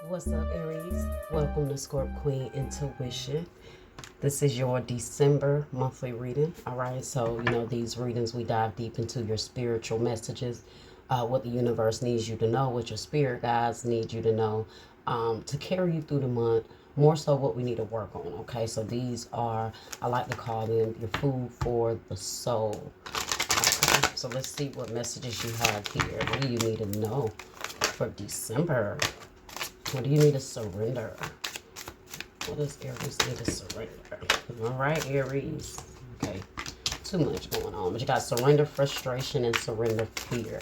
What's up, Aries? Welcome to Scorp Queen Intuition. This is your December monthly reading. All right, so these readings, we dive deep into your spiritual messages, what the universe needs you to know, what your spirit guides need you to know, to carry you through the month. More so what we need to work on. Okay, so these are, I like to call them your food for the soul. Okay, so let's see what messages you have here. What do you need to know for December? What do you need to surrender? What does Aries need to surrender? All right, Aries. Okay, too much going on. But you got surrender frustration and surrender fear.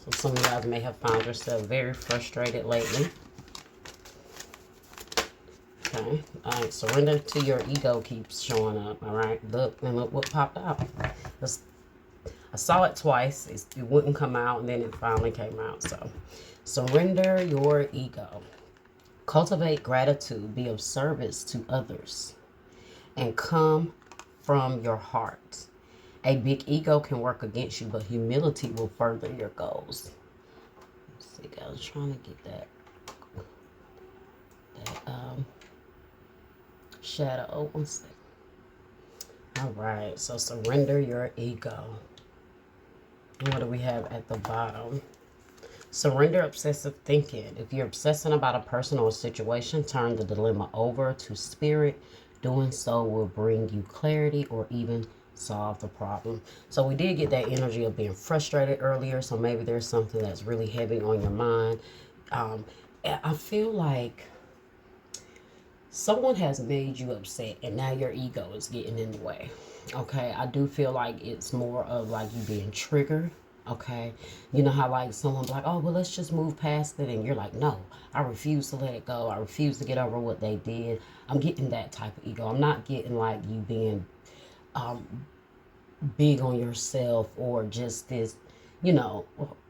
So some of you guys may have found yourself very frustrated lately. Okay, all right, surrender to your ego keeps showing up. All right, look what popped out. I saw it twice. It wouldn't come out, and then it finally came out. So surrender your ego. Cultivate gratitude. Be of service to others. And come from your heart. A big ego can work against you, but humility will further your goals. Let's see, I was trying to get that shadow. One second. All right, so surrender your ego. What do we have at the bottom? Surrender obsessive thinking. If you're obsessing about a person or a situation, turn the dilemma over to spirit. Doing so will bring you clarity or even solve the problem. So we did get that energy of being frustrated earlier. So maybe there's something that's really heavy on your mind. I feel like someone has made you upset and now your ego is getting in the way. Okay, I do feel like it's more of like you being triggered. Okay, you know how like someone's like, oh, well, let's just move past it, and you're like, no, I refuse to let it go. I refuse to get over what they did. I'm getting that type of ego. I'm not getting like you being big on yourself or just this,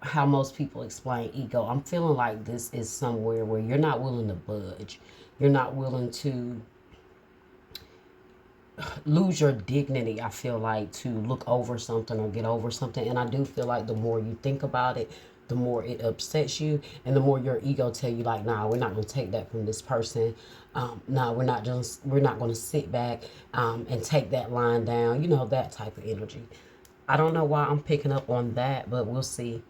how most people explain ego. I'm feeling like this is somewhere where you're not willing to budge. You're not willing to lose your dignity, I feel like, to look over something or get over something. And I do feel like the more you think about it, the more it upsets you, and the more your ego tell you like, nah, we're not going to take that from this person. Nah, we're not going to sit back and take that line down, that type of energy. I don't know why I'm picking up on that, but we'll see,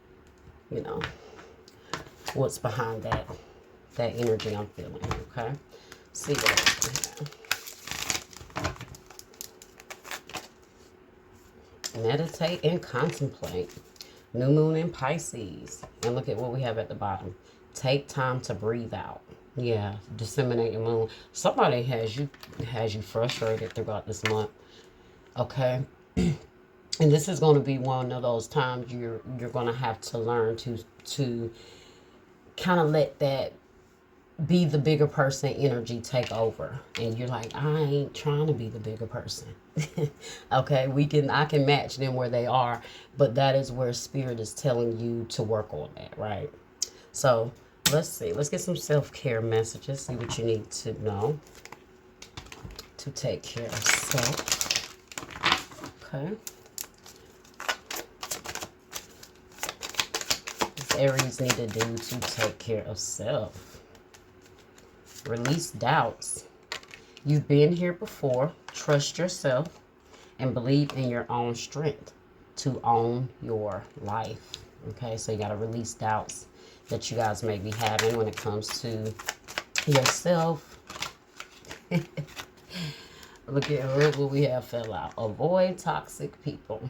what's behind that energy I'm feeling. Okay, see what else we have. Meditate and contemplate. New moon in Pisces. And look at what we have at the bottom. Take time to breathe out. Yeah, disseminate your moon. Somebody has you frustrated throughout this month. Okay. And this is going to be one of those times you're going to have to learn to kind of let that be the bigger person energy take over, and you're like, I ain't trying to be the bigger person. Okay, I can match them where they are, but that is where spirit is telling you to work on that, right? So let's get some self-care messages, see what you need to know to take care of self. Okay, what Aries need to do to take care of self? Release doubts. You've been here before. Trust yourself and believe in your own strength to own your life. Okay, so you got to release doubts that you guys may be having when it comes to yourself. Look at what we have fell out. Avoid toxic people.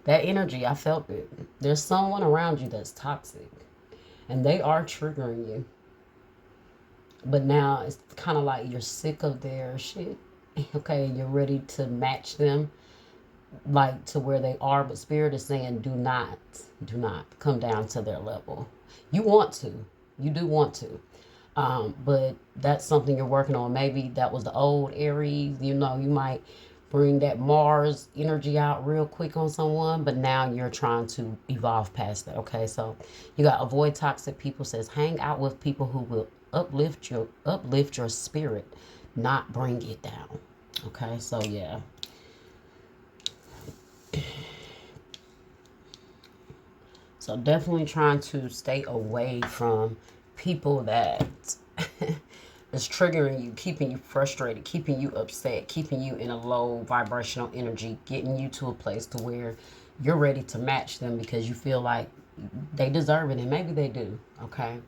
That energy, I felt it. There's someone around you that's toxic, and they are triggering you. But now it's kind of like you're sick of their shit. Okay, you're ready to match them, like to where they are. But spirit is saying, do not come down to their level. You want to, you do want to, but that's something you're working on. Maybe that was the old Aries. You might bring that Mars energy out real quick on someone, but now you're trying to evolve past that. Okay, so you got avoid toxic people. Says hang out with people who will uplift your spirit, not bring it down. Okay, so yeah, So definitely trying to stay away from people that is triggering you, keeping you frustrated, keeping you upset, keeping you in a low vibrational energy, getting you to a place to where you're ready to match them because you feel like they deserve it, and maybe they do, okay?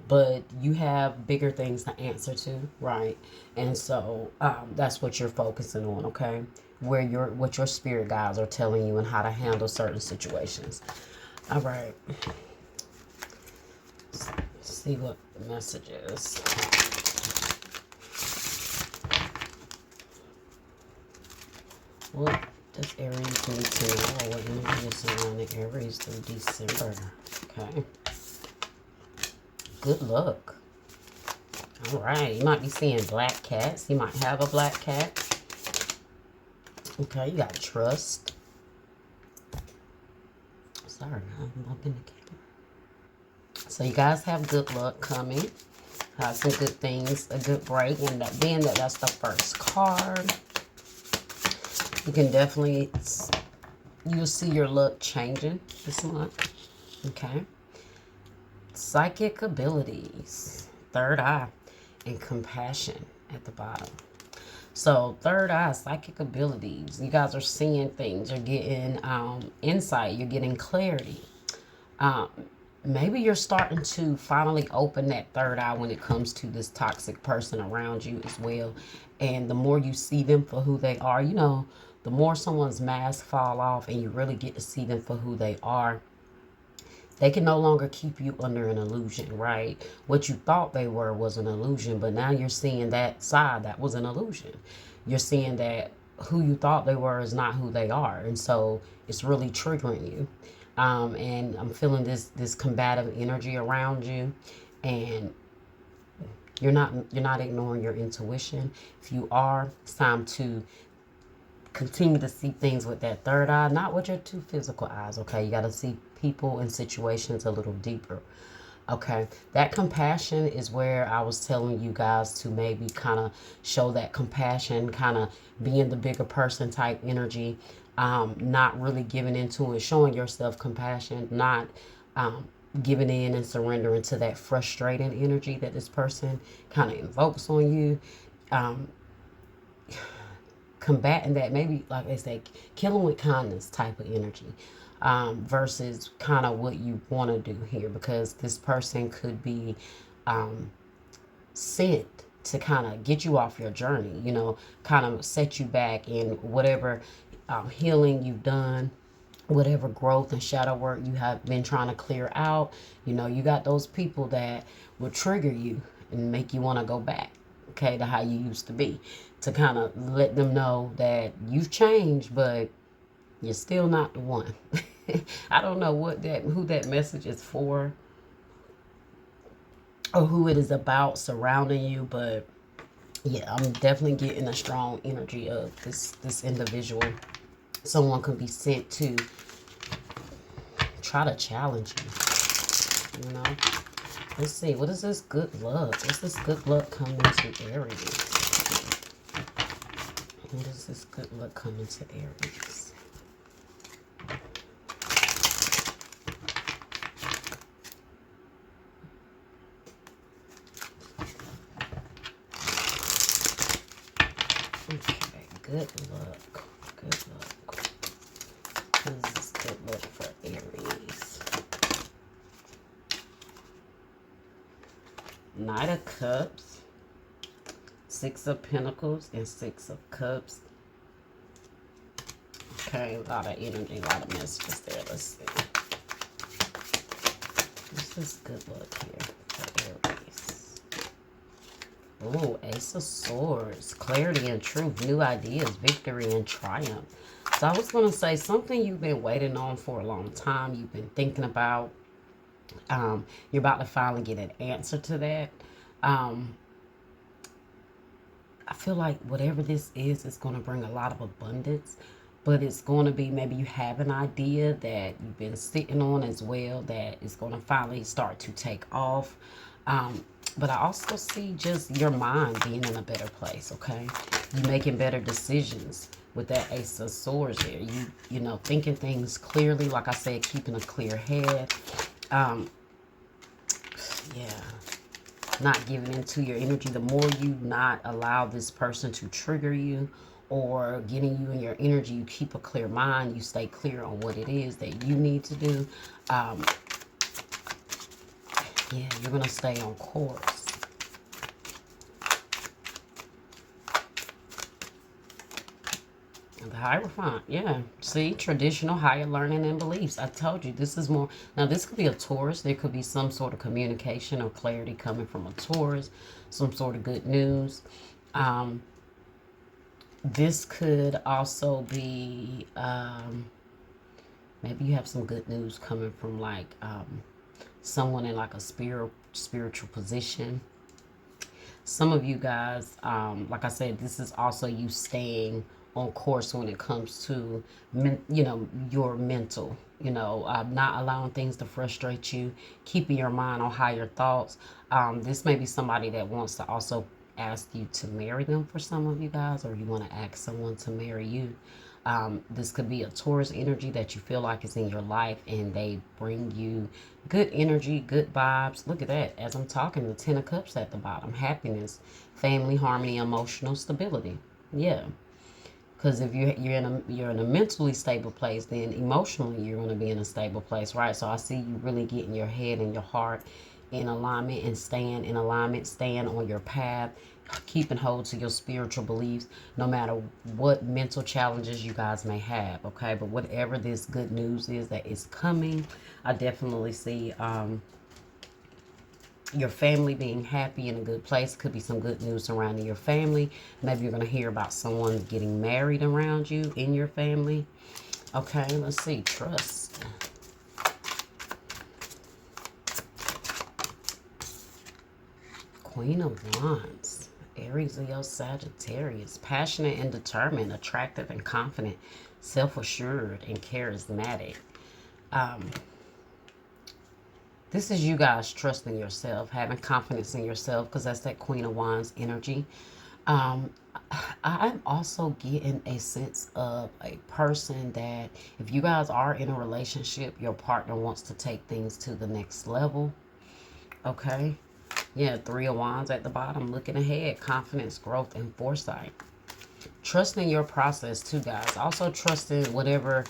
But you have bigger things to answer to, right? And so that's what you're focusing on, okay? What your spirit guides are telling you and how to handle certain situations. All right. Let's see what the message is. What does Aries need to know? What energy is surrounding Aries through December? Okay. Good luck. All right. You might be seeing black cats. You might have a black cat. Okay. You got trust. Sorry, I'm bumping the camera. So you guys have good luck coming. Have some good things, a good break. And that being that that's the first card, you can definitely, you'll see your luck changing this month. Okay. Psychic abilities, third eye, and compassion at the bottom. So third eye, psychic abilities. You guys are seeing things. You're getting insight. You're getting clarity. Maybe you're starting to finally open that third eye when it comes to this toxic person around you as well. And the more you see them for who they are, you know, the more someone's mask fall off and you really get to see them for who they are. They can no longer keep you under an illusion, right? What you thought they were was an illusion, but now you're seeing that side that was an illusion. You're seeing that who you thought they were is not who they are. And so it's really triggering you. And I'm feeling this combative energy around you, and you're not ignoring your intuition. If you are, it's time to continue to see things with that third eye, not with your two physical eyes, okay? You got to see people and situations a little deeper, okay? That compassion is where I was telling you guys to maybe kind of show that compassion, kind of being the bigger person type energy, not really giving into it, showing yourself compassion, not giving in and surrendering to that frustrating energy that this person kind of invokes on you. Combating that, maybe like they say, killing with kindness type of energy, versus kind of what you want to do here, because this person could be sent to kind of get you off your journey, you know, kind of set you back in whatever healing you've done, whatever growth and shadow work you have been trying to clear out. You know, you got those people that will trigger you and make you want to go back, okay, to how you used to be, to kind of let them know that you've changed, but you're still not the one. I don't know who that message is for or who it is about surrounding you, but yeah, I'm definitely getting a strong energy of this individual. Someone could be sent to try to challenge you, you know. Let's see, what is this good luck? What's this good luck coming to Aries? What is this good luck coming to Aries? Okay, good luck. Good luck. What is this good luck for Aries? Knight of Cups, Six of Pentacles, and Six of Cups. Okay, a lot of energy, a lot of messages there. Let's see. What's this good luck here for Aries? Oh, Ace of Swords, clarity and truth, new ideas, victory and triumph. So I was going to say something you've been waiting on for a long time. You've been thinking about. You're about to finally get an answer to that. I feel like whatever this is going to bring a lot of abundance, but it's going to be, maybe you have an idea that you've been sitting on as well that is going to finally start to take off. But I also see just your mind being in a better place, okay? You making better decisions. with that Ace of Swords there. You know, thinking things clearly. Like I said, keeping a clear head. Yeah. Not giving into your energy. The more you not allow this person to trigger you or getting you in your energy, you keep a clear mind. You stay clear on what it is that you need to do. Yeah, you're going to stay on course. The Hierophant, yeah. See, traditional higher learning and beliefs. I told you, this is more. Now, this could be a Taurus. There could be some sort of communication or clarity coming from a Taurus, some sort of good news. This could also be, maybe you have some good news coming from like someone in like a spiritual position. Some of you guys, like I said, this is also you staying on course when it comes to, you know, your mental, you know, not allowing things to frustrate you, keeping your mind on higher thoughts. This may be somebody that wants to also ask you to marry them for some of you guys, or you want to ask someone to marry you. This could be a Taurus energy that you feel like is in your life and they bring you good energy, good vibes. Look at that. As I'm talking, the 10 of Cups at the bottom. Happiness, family, harmony, emotional stability. Yeah. Because if you're in a mentally stable place, then emotionally you're going to be in a stable place, right? So I see you really getting your head and your heart in alignment and staying in alignment, staying on your path, keeping hold to your spiritual beliefs, no matter what mental challenges you guys may have, okay? But whatever this good news is that is coming, I definitely see your family being happy in a good place. Could be some good news surrounding your family. Maybe you're going to hear about someone getting married around you in your family. Okay, let's see. Trust. Queen of Wands. Aries, Leo, Sagittarius. Passionate and determined, attractive and confident, self-assured and charismatic. This is you guys trusting yourself, having confidence in yourself, because that's that Queen of Wands energy. I'm also getting a sense of a person that if you guys are in a relationship, your partner wants to take things to the next level. Okay. Yeah, 3 of Wands at the bottom, looking ahead, confidence, growth, and foresight. Trusting your process too, guys. Also trusting whatever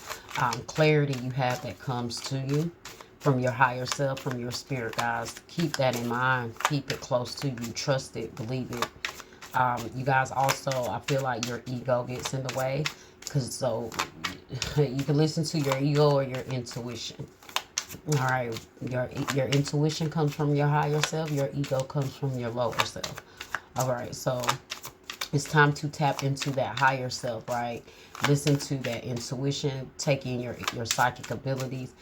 clarity you have that comes to you from your higher self, from your spirit, guys. Keep that in mind. Keep it close to you. Trust it. Believe it. You guys also, I feel like your ego gets in the way. Because so you can listen to your ego or your intuition. All right. Your intuition comes from your higher self. Your ego comes from your lower self. All right. So it's time to tap into that higher self, right? Listen to that intuition. Take in your psychic abilities.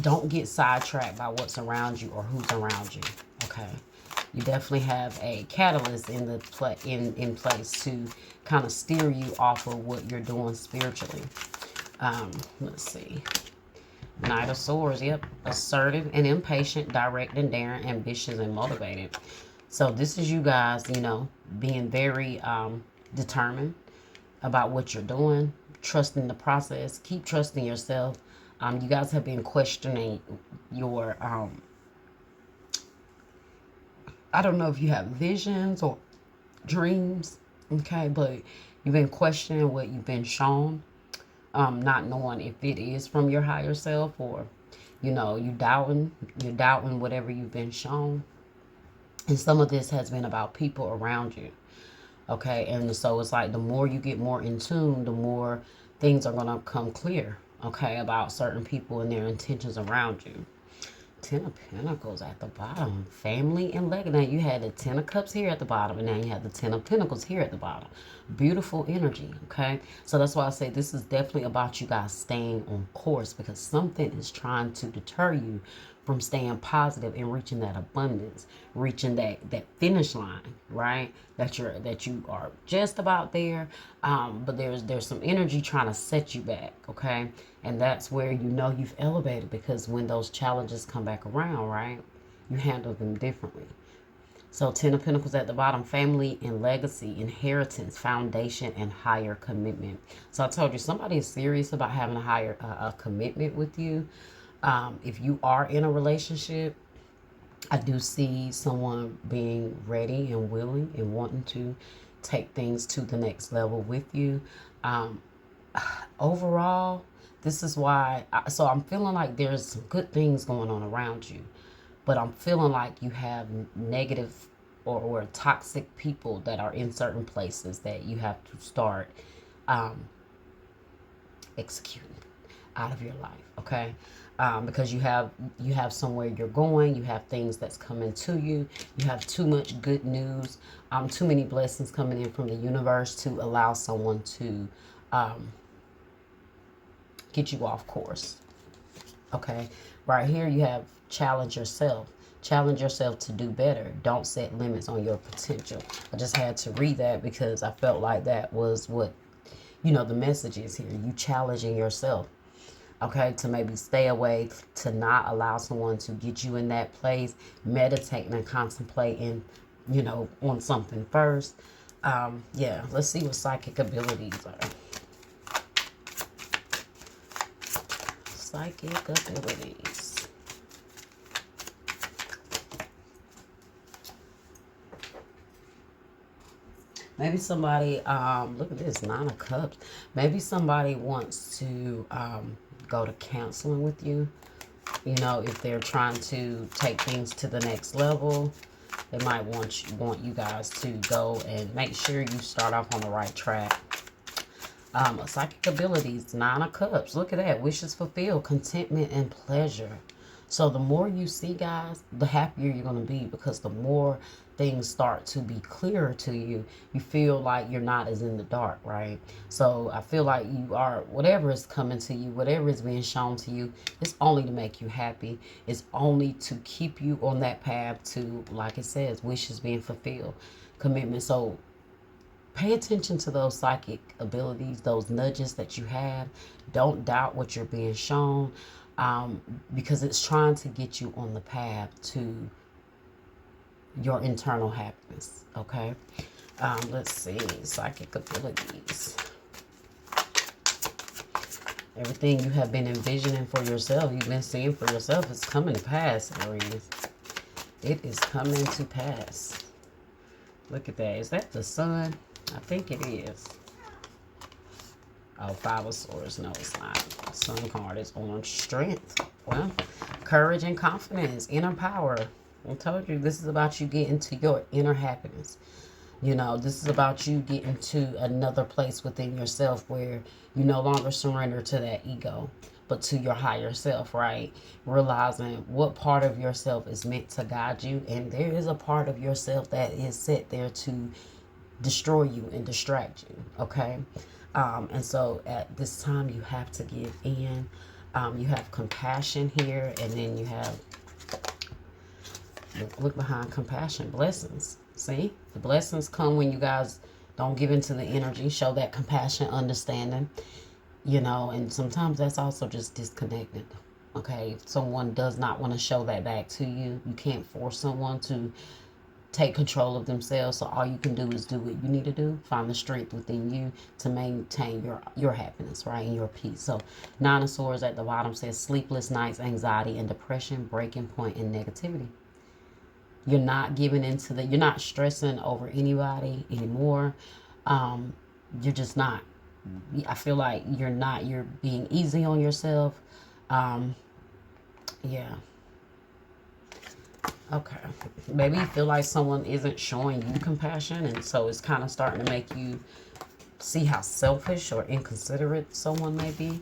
Don't get sidetracked by what's around you or who's around you. Okay, you definitely have a catalyst in place to kind of steer you off of what you're doing spiritually. Let's see. Knight of Swords. Yep, assertive and impatient, direct and daring, ambitious and motivated. So this is you guys, you know, being very determined about what you're doing, trusting the process. Keep trusting yourself. You guys have been questioning your, I don't know if you have visions or dreams, okay, but you've been questioning what you've been shown, not knowing if it is from your higher self or, you know, you're doubting whatever you've been shown. And some of this has been about people around you, okay? And so it's like the more you get more in tune, the more things are going to come clear, okay, about certain people and their intentions around you. 10 of Pentacles at the bottom. Family and legacy. Now you had the 10 of Cups here at the bottom, and now you have the 10 of Pentacles here at the bottom. Beautiful energy, okay? So that's why I say this is definitely about you guys staying on course, because something is trying to deter you from staying positive and reaching that abundance, reaching that finish line, right? That you are just about there, but there's some energy trying to set you back, okay? And that's where you know you've elevated, because when those challenges come back around, right, you handle them differently. So 10 of Pentacles at the bottom, family and legacy, inheritance, foundation, and higher commitment. So I told you, somebody is serious about having a commitment with you. If you are in a relationship, I do see someone being ready and willing and wanting to take things to the next level with you. Overall, this is why, so I'm feeling like there's some good things going on around you, but I'm feeling like you have negative or toxic people that are in certain places that you have to start executing out of your life, okay? Because you have somewhere you're going, you have things that's coming to you, you have too much good news, too many blessings coming in from the universe to allow someone to get you off course, okay? Right here you have challenge yourself to do better. Don't set limits on your potential. I just had to read that because I felt like that was what, the message is here. You challenging yourself, okay, to maybe stay away, to not allow someone to get you in that place, meditating and contemplating, on something first. Yeah, let's see what psychic abilities are. Psychic abilities. Maybe somebody, look at this, 9 of Cups. Maybe somebody wants to go to counseling with you. If they're trying to take things to the next level, they might want you guys to go and make sure you start off on the right track. Psychic abilities, 9 of Cups. Look at that. Wishes fulfilled, contentment and pleasure. So the more you see, guys, the happier you're going to be, because the more things start to be clearer to you, you feel like you're not as in the dark, right? So I feel like you are, whatever is coming to you, whatever is being shown to you, it's only to make you happy. It's only to keep you on that path to, like it says, wishes being fulfilled, commitment. So pay attention to those psychic abilities, those nudges that you have. Don't doubt what you're being shown, because it's trying to get you on the path to your internal happiness, okay? Let's see, psychic abilities. Everything you have been envisioning for yourself, you've been seeing for yourself, is coming to pass, Aries. It is coming to pass. Look at that. Is that the sun? I think it is. Oh, 5 of Swords. No, it's not. Sun card is orange. Strength. Well, courage and confidence. Inner power. I told you, this is about you getting to your inner happiness. This is about you getting to another place within yourself where you no longer surrender to that ego, but to your higher self, right? Realizing what part of yourself is meant to guide you. And there is a part of yourself that is set there to destroy you and distract you, okay? And so at this time, you have to give in. You have compassion here, and then you have, look behind compassion, blessings. See, the blessings come when you guys don't give into the energy, show that compassion, understanding, and sometimes that's also just disconnected, okay? If someone does not want to show that back to you, you can't force someone to take control of themselves. So all you can do is do what you need to do. Find the strength within you to maintain your happiness, right, and your peace. So 9 of Swords at the bottom says sleepless nights, anxiety and depression, breaking point and negativity. You're not giving into you're not stressing over anybody anymore. You're just not. I feel like you're being easy on yourself. Yeah. Okay. Maybe you feel like someone isn't showing you compassion, and so it's kind of starting to make you see how selfish or inconsiderate someone may be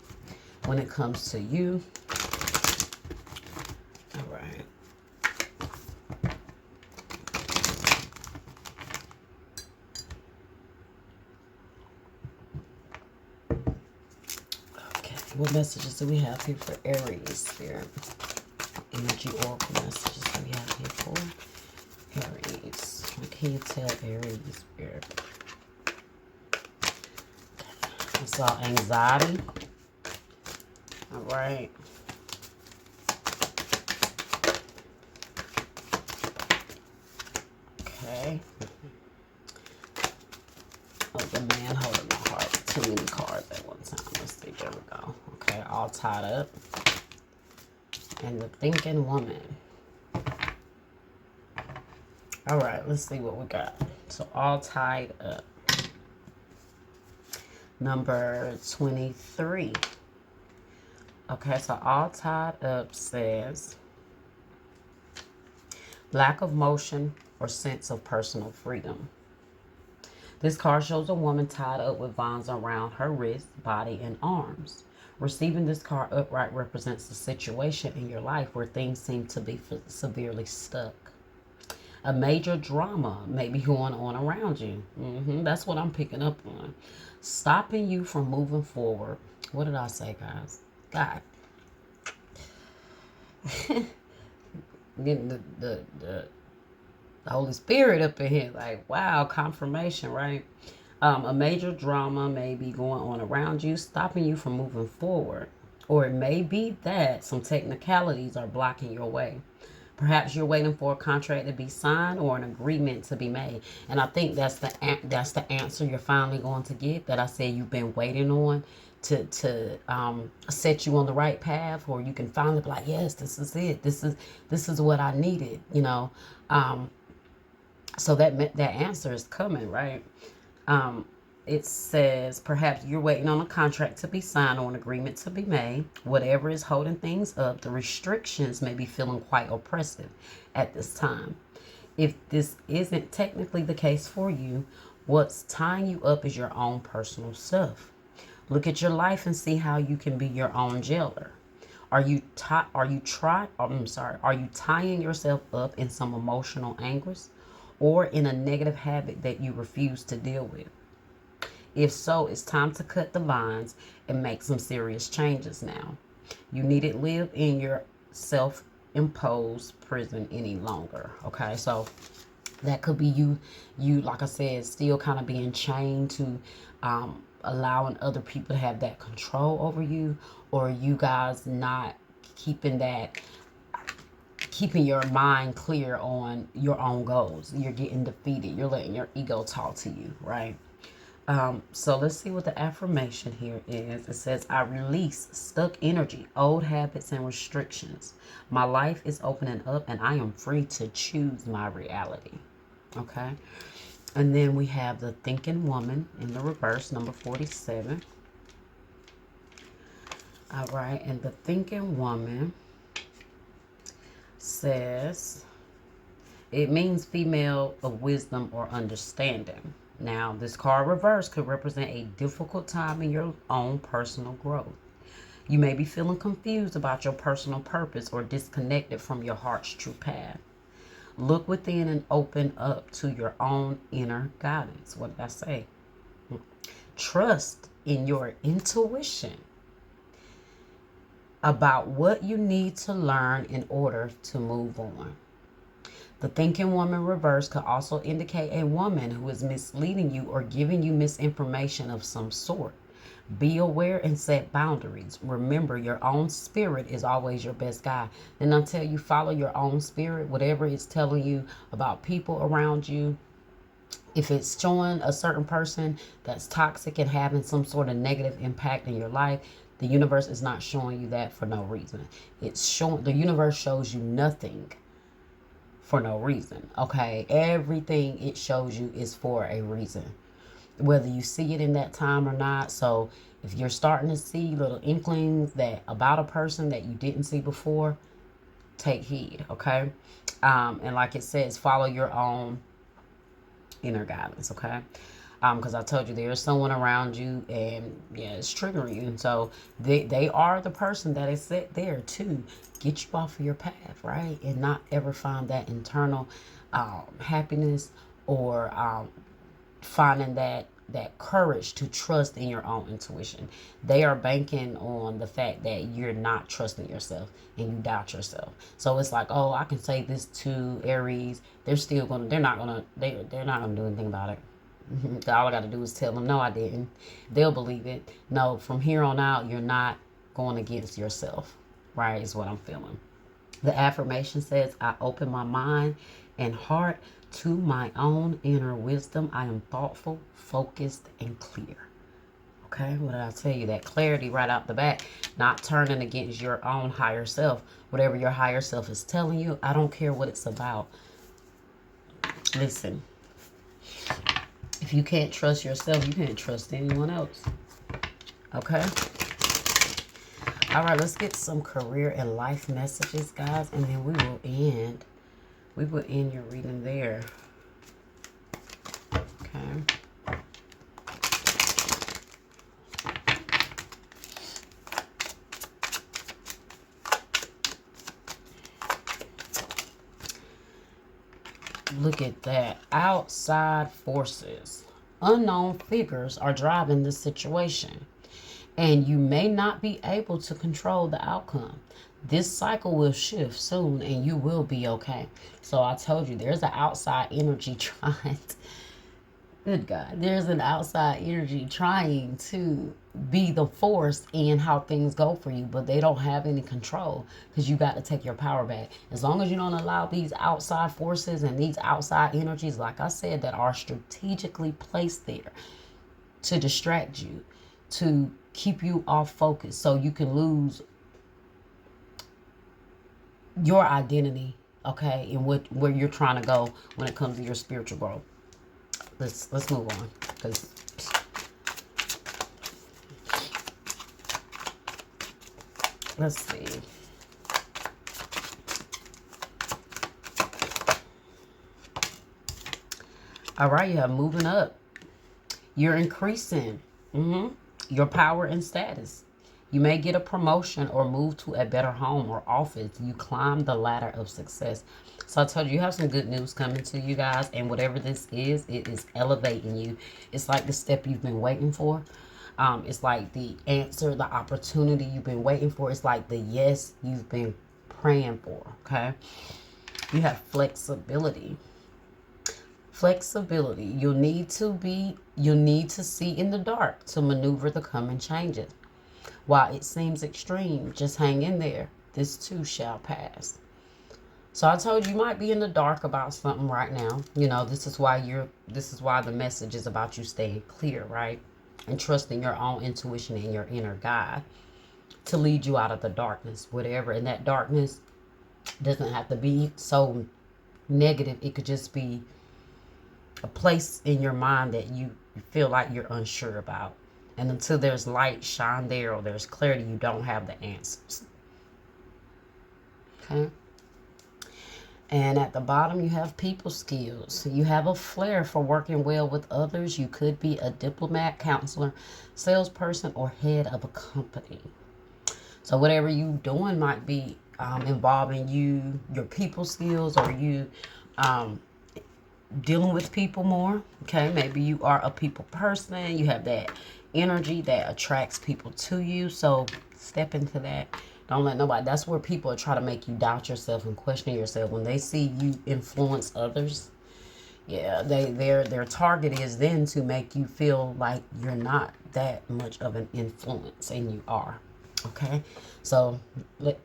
when it comes to you. All right. Okay. What messages do we have here for Aries Spirit? Energy oracle messages do we have here for Aries? What can you tell Aries Spirit? I saw anxiety. All right. Okay. Oh, the man holding my heart. Too many cards at one time. Let's see. There we go. Okay, all tied up. And the thinking woman. All right, let's see what we got. So all tied up. Number 23. Okay, so all tied up says lack of motion or sense of personal freedom. This card shows a woman tied up with vines around her wrist, body, and arms. Receiving this card upright represents a situation in your life where things seem to be severely stuck. A major drama may be going on around you. That's what I'm picking up on. Stopping you from moving forward. What did I say, guys? God. Getting the Holy Spirit up in here. Like, wow, confirmation, right? A major drama may be going on around you, stopping you from moving forward. Or it may be that some technicalities are blocking your way. Perhaps you're waiting for a contract to be signed or an agreement to be made. And I think that's the answer you're finally going to get, that I said you've been waiting on to set you on the right path, or you can finally be like, yes, this is it. This is what I needed, you know. So that answer is coming, right? It says perhaps you're waiting on a contract to be signed or an agreement to be made. Whatever is holding things up, the restrictions may be feeling quite oppressive at this time. If this isn't technically the case for you, what's tying you up is your own personal stuff. Look at your life and see how you can be your own jailer. Are you tying yourself up in some emotional anguish or in a negative habit that you refuse to deal with? If so, it's time to cut the vines and make some serious changes now. You needn't live in your self-imposed prison any longer. Okay, so that could be you like I said, still kind of being chained to allowing other people to have that control over you, or you guys not keeping your mind clear on your own goals. You're getting defeated. You're letting your ego talk to you, right? So let's see what the affirmation here is. It says, I release stuck energy, old habits, and restrictions. My life is opening up and I am free to choose my reality. Okay. And then we have the thinking woman in the reverse, number 47. All right. And the thinking woman says, it means female of wisdom or understanding. Now, this card reverse could represent a difficult time in your own personal growth. You may be feeling confused about your personal purpose or disconnected from your heart's true path. Look within and open up to your own inner guidance. What did I say? Trust in your intuition about what you need to learn in order to move on. The thinking woman reverse could also indicate a woman who is misleading you or giving you misinformation of some sort. Be aware and set boundaries. Remember, your own spirit is always your best guide. And until you follow your own spirit, whatever it's telling you about people around you, if it's showing a certain person that's toxic and having some sort of negative impact in your life, the universe is not showing you that for no reason. The universe shows you nothing for no reason. Okay, everything it shows you is for a reason, whether you see it in that time or not. So if you're starting to see little inklings that about a person that you didn't see before, take heed. Okay. And like it says, follow your own inner guidance. Okay. Because I told you there's someone around you and yeah, it's triggering you. And so they are the person that is set there to get you off of your path, right? And not ever find that internal happiness or finding that courage to trust in your own intuition. They are banking on the fact that you're not trusting yourself and you doubt yourself. So it's like, oh, I can say this to Aries. They're not gonna do anything about it. All I got to do is tell them, no, I didn't. They'll believe it. No, from here on out, you're not going against yourself, right? Is what I'm feeling. The affirmation says, I open my mind and heart to my own inner wisdom. I am thoughtful, focused, and clear. Okay, what did I tell you? That clarity right out the back, not turning against your own higher self. Whatever your higher self is telling you, I don't care what it's about. Listen, if you can't trust yourself, you can't trust anyone else. Okay? All right, let's get some career and life messages, guys, and then we will end. We will end your reading there. Okay. Look at that. Outside forces. Unknown figures are driving the situation, and you may not be able to control the outcome. This cycle will shift soon and you will be okay. So I told you, there's an outside energy trying to, good God, there's an outside energy trying to be the force in how things go for you, but they don't have any control because you got to take your power back. As long as you don't allow these outside forces and these outside energies, like I said, that are strategically placed there to distract you, to keep you off focus so you can lose your identity, okay, and where you're trying to go when it comes to your spiritual growth. Let's move on, because let's see. All right, yeah, moving up. You're increasing your power and status. You may get a promotion or move to a better home or office. You climb the ladder of success. So I told you, you have some good news coming to you guys. And whatever this is, it is elevating you. It's like the step you've been waiting for. It's like the answer, the opportunity you've been waiting for. It's like the yes you've been praying for, okay? You have flexibility. Flexibility. You'll need to see in the dark to maneuver the coming changes. While it seems extreme, just hang in there. This too shall pass. So I told you might be in the dark about something right now. You know, this is why the message is about you staying clear, right? And trusting your own intuition and your inner guide to lead you out of the darkness, whatever. And that darkness doesn't have to be so negative. It could just be a place in your mind that you feel like you're unsure about. And until there's light shine there or there's clarity, you don't have the answers. Okay. And at the bottom, you have people skills. You have a flair for working well with others. You could be a diplomat, counselor, salesperson, or head of a company. So whatever you're doing might be involving your people skills, or you dealing with people more. Okay, maybe you are a people person. You have that energy that attracts people to you. So step into that. Don't let nobody. That's where people are trying to make you doubt yourself and question yourself. When they see you influence others, yeah, their target is then to make you feel like you're not that much of an influence, and you are. Okay, so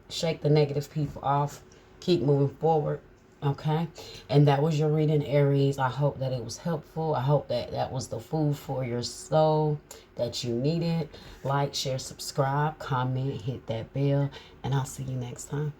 shake the negative people off. Keep moving forward. Okay, and that was your reading, Aries. I hope that it was helpful. I hope that that was the food for your soul that you needed. Like, share, subscribe, comment, hit that bell, and I'll see you next time.